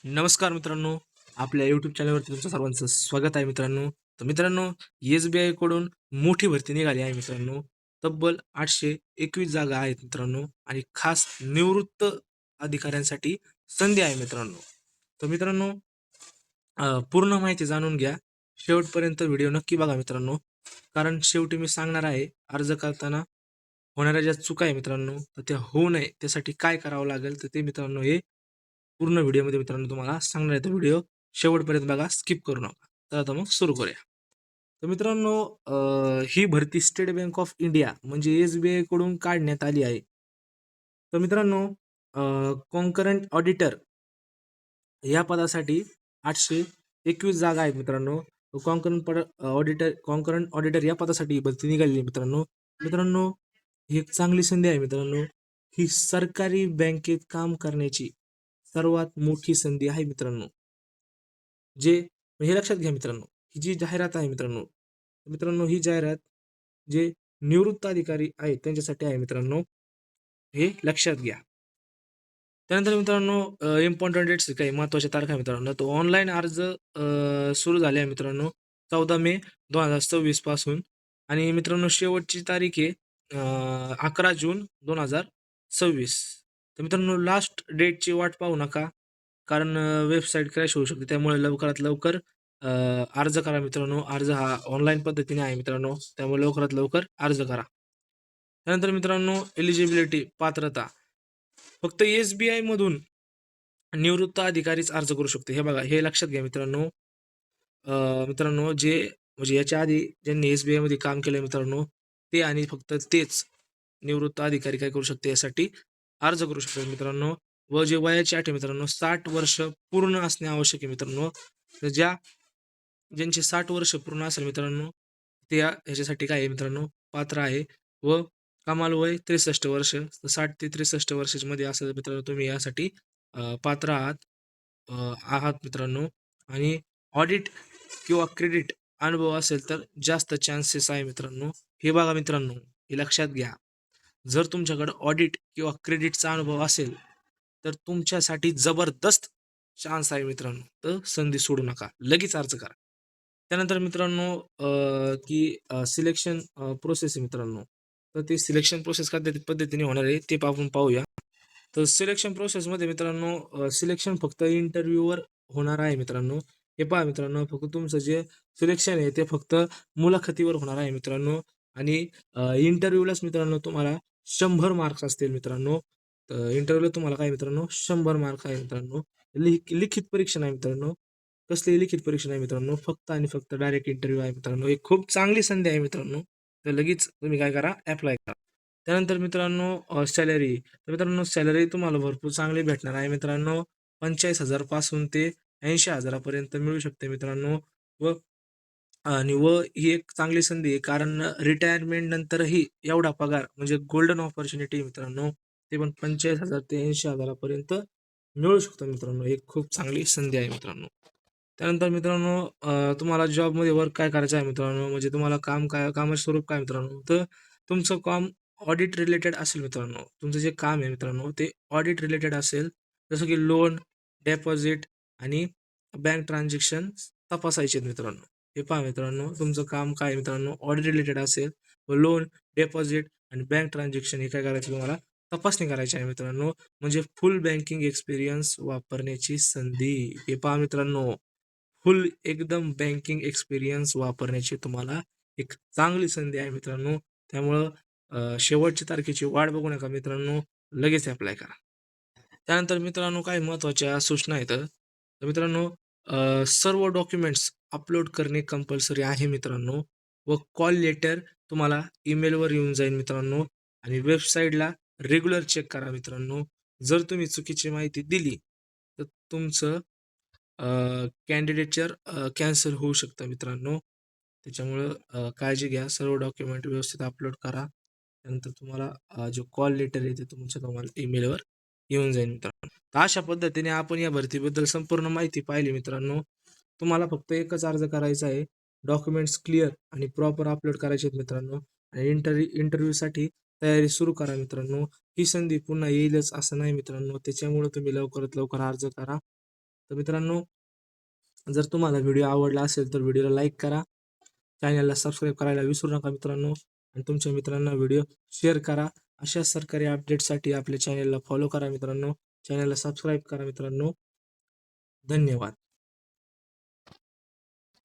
नमस्कार मित्रांनो, आपल्या यूट्यूब चॅनलवरती तुमचं सर्वांचं स्वागत आहे मित्रांनो. तर मित्रांनो, SBI कडून मोठी भरती निघाली आहे मित्रांनो. तब्बल 821 जागा आहेत मित्रांनो आणि खास निवृत्त अधिकाऱ्यांसाठी संधी आहे मित्रांनो. तर मित्रांनो, पूर्ण माहिती जाणून घ्या. शेवटपर्यंत व्हिडिओ नक्की बघा मित्रांनो. कारण शेवटी मी सांगणार आहे, अर्ज करताना होणाऱ्या ज्या चुका आहे मित्रांनो, तर त्या होऊ नये त्यासाठी काय करावं लागेल, तर ते मित्रांनो हे पूर्ण व्हिडिओमध्ये मित्रांनो तुम्हाला सांगणार आहे. तर व्हिडिओ शेवटपर्यंत बघा, स्किप करू नका. तर आता मग सुरू करूया. तर मित्रांनो, ही भरती स्टेट बँक ऑफ इंडिया म्हणजे SBI कडून काढण्यात आली आहे. तर मित्रांनो, कॉन्करंट ऑडिटर या पदासाठी 821 जागा आहेत मित्रांनो. कॉन्करंट ऑडिटर या पदासाठी भरती निघालेली आहे मित्रांनो. मित्रांनो, ही एक चांगली संधी आहे मित्रांनो. ही सरकारी बँकेत काम करण्याची सर्वात मोठी संधी आहे मित्रांनो. जे हे लक्षात घ्या मित्रांनो, ही जी जाहिरात आहे मित्रांनो, मित्रांनो ही जाहिरात जे निवृत्त अधिकारी आहेत त्यांच्यासाठी आहे मित्रांनो. हे लक्षात घ्या. त्यानंतर मित्रांनो, इम्पॉर्टंट डेट्स काही महत्त्वाच्या तारखा मित्रांनो. तो ऑनलाईन अर्ज सुरू झाले आहे मित्रांनो 14 मे 2026 पासून. आणि मित्रांनो, शेवटची तारीख आहे 11 जून 2026. तर मित्रांनो, लास्ट डेटची वाट पाहू नका, कारण वेबसाईट क्रॅश होऊ शकते. त्यामुळे लवकरात लवकर अर्ज करा मित्रांनो. अर्ज हा ऑनलाईन पद्धतीने आहे मित्रांनो, त्यामुळे लवकरात लवकर अर्ज करा. त्यानंतर मित्रांनो, एलिजिबिलिटी पात्रता फक्त SBI मधून निवृत्त अधिकारीच अर्ज करू शकते. हे बघा, हे लक्षात घ्या मित्रांनो. मित्रांनो, जे म्हणजे याच्या आधी ज्यांनी SBI मध्ये काम केलं मित्रांनो, ते आणि फक्त तेच निवृत्त अधिकारी काय करू शकते, यासाठी अर्ज करू शकतात मित्रांनो. व जे वयाची अट आहे मित्रांनो, 60 वर्ष पूर्ण असणे आवश्यक आहे मित्रांनो. तर ज्यांचे 60 वर्ष पूर्ण असेल मित्रांनो, ते ह्याच्यासाठी काय आहे मित्रांनो, पात्र आहे. व कमाल वय 63 वर्ष. तर 60 ते 63 वर्षामध्ये असेल मित्रांनो, तुम्ही यासाठी पात्र आहात मित्रांनो. आणि ऑडिट किंवा क्रेडिट अनुभव असेल तर जास्त चान्सेस आहे मित्रांनो. हे बघा मित्रांनो, हे लक्षात घ्या. जर तुमच्याकडे ऑडिट किंवा क्रेडिटचा अनुभव असेल तर तुमच्यासाठी जबरदस्त चान्स आहे मित्रांनो. तर संधी सोडू नका, लगेच अर्ज करा. त्यानंतर मित्रांनो, की सिलेक्शन प्रोसेस आहे मित्रांनो. तर ते सिलेक्शन प्रोसेस पद्धतीने होणार आहे ते आपण पाहूया. तर सिलेक्शन प्रोसेसमध्ये मित्रांनो, सिलेक्शन फक्त इंटरव्ह्यूवर होणार आहे मित्रांनो. हे पहा मित्रांनो, फक्त तुमचं जे सिलेक्शन आहे ते फक्त मुलाखतीवर होणार आहे मित्रांनो. आणि इंटरव्ह्यूलाच मित्रांनो तुम्हाला 100 मार्क्स असतील मित्रांनो. तर इंटरव्ह्यूला तुम्हाला काय मित्रांनो, 100 मार्क आहे मित्रांनो. लिखित परीक्षा नाही मित्रांनो. कसली लिखित परीक्षा नाही मित्रांनो, फक्त आणि फक्त डायरेक्ट इंटरव्ह्यू आहे मित्रांनो. एक खूप चांगली संधी आहे मित्रांनो. तर लगेच तुम्ही काय करा, अप्लाय करा. त्यानंतर मित्रांनो, सॅलरी. तर मित्रांनो, सॅलरी तुम्हाला भरपूर चांगली भेटणार आहे मित्रांनो. 45,000 पासून ते 80,000 पर्यंत मिळू शकते मित्रांनो. व ही एक चांगली संधी आहे, कारण रिटायरमेंट नंतरही एवढा पगार म्हणजे गोल्डन ऑपॉर्च्युनिटी मित्रांनो. ते पण 45,000 ते 80,000 पर्यंत मिळू शकतं मित्रांनो. एक खूप चांगली संधी आहे मित्रांनो. त्यानंतर मित्रांनो, तुम्हाला जॉबमध्ये वर्क काय करायचं आहे मित्रांनो, म्हणजे तुम्हाला कामाचे स्वरूप काय मित्रांनो, तर तुमचं काम ऑडिट रिलेटेड असेल मित्रांनो. तुमचं जे काम आहे मित्रांनो, ते ऑडिट रिलेटेड असेल. जसं की लोन, डेपॉझिट आणि बँक ट्रान्झॅक्शन तपासायचे आहेत मित्रांनो. हे पहा मित्रांनो, तुमचं काम काय मित्रांनो, ऑडिट रिलेटेड असेल व लोन, डेपॉझिट आणि बँक ट्रान्झॅक्शन हे काय करायचं, तुम्हाला तपासणी करायची आहे मित्रांनो. म्हणजे फुल बँकिंग एक्सपिरियन्स वापरण्याची संधी. हे पहा मित्रांनो, फुल एकदम बँकिंग एक्सपिरियन्स वापरण्याची तुम्हाला एक चांगली संधी आहे मित्रांनो. त्यामुळं शेवटच्या तारखेची वाट बघू नका मित्रांनो, लगेच अप्लाय करा. त्यानंतर मित्रांनो, काही महत्त्वाच्या सूचना आहेत. तर मित्रांनो, सर्व डॉक्युमेंट्स अपलोड करणे कंपल्सरी आहे मित्रांनो. व कॉल लेटर तुम्हाला ईमेलवर येऊन जाईल मित्रांनो. आणि वेबसाईटला रेग्युलर चेक करा मित्रांनो. जर तुम्ही चुकीची माहिती दिली तर तुमचं कॅन्डिडेटचर कॅन्सल होऊ शकतं मित्रांनो. त्याच्यामुळं काळजी घ्या. सर्व डॉक्युमेंट व्यवस्थित अपलोड करा. त्यानंतर तुम्हाला जो कॉल लेटर आहे ते तुम्हाला ईमेलवर येऊन जाईल मित्रांनो. तर अशा पद्धतीने आपण या भरतीबद्दल संपूर्ण माहिती पाहिली मित्रांनो. तुम्हाला फक्त एकच अर्ज करायचा आहे. डॉक्युमेंट्स क्लिअर आणि प्रॉपर अपलोड करायचे आहेत मित्रांनो. आणि इंटरव्ह्यूसाठी तयारी सुरू करा मित्रांनो. ही संधी पुन्हा येईलच असं नाही मित्रांनो. त्याच्यामुळे तुम्ही लवकरात लवकर अर्ज करा. तर मित्रांनो, जर तुम्हाला व्हिडिओ आवडला असेल तर व्हिडिओला लाईक करा, चॅनलला सबस्क्राईब करायला विसरू नका मित्रांनो, आणि तुमच्या मित्रांना व्हिडिओ शेअर करा. अशा सरकारी अपडेटसाठी आपल्या चॅनलला फॉलो करा मित्रांनो, चॅनलला सबस्क्राईब करा मित्रांनो. धन्यवाद.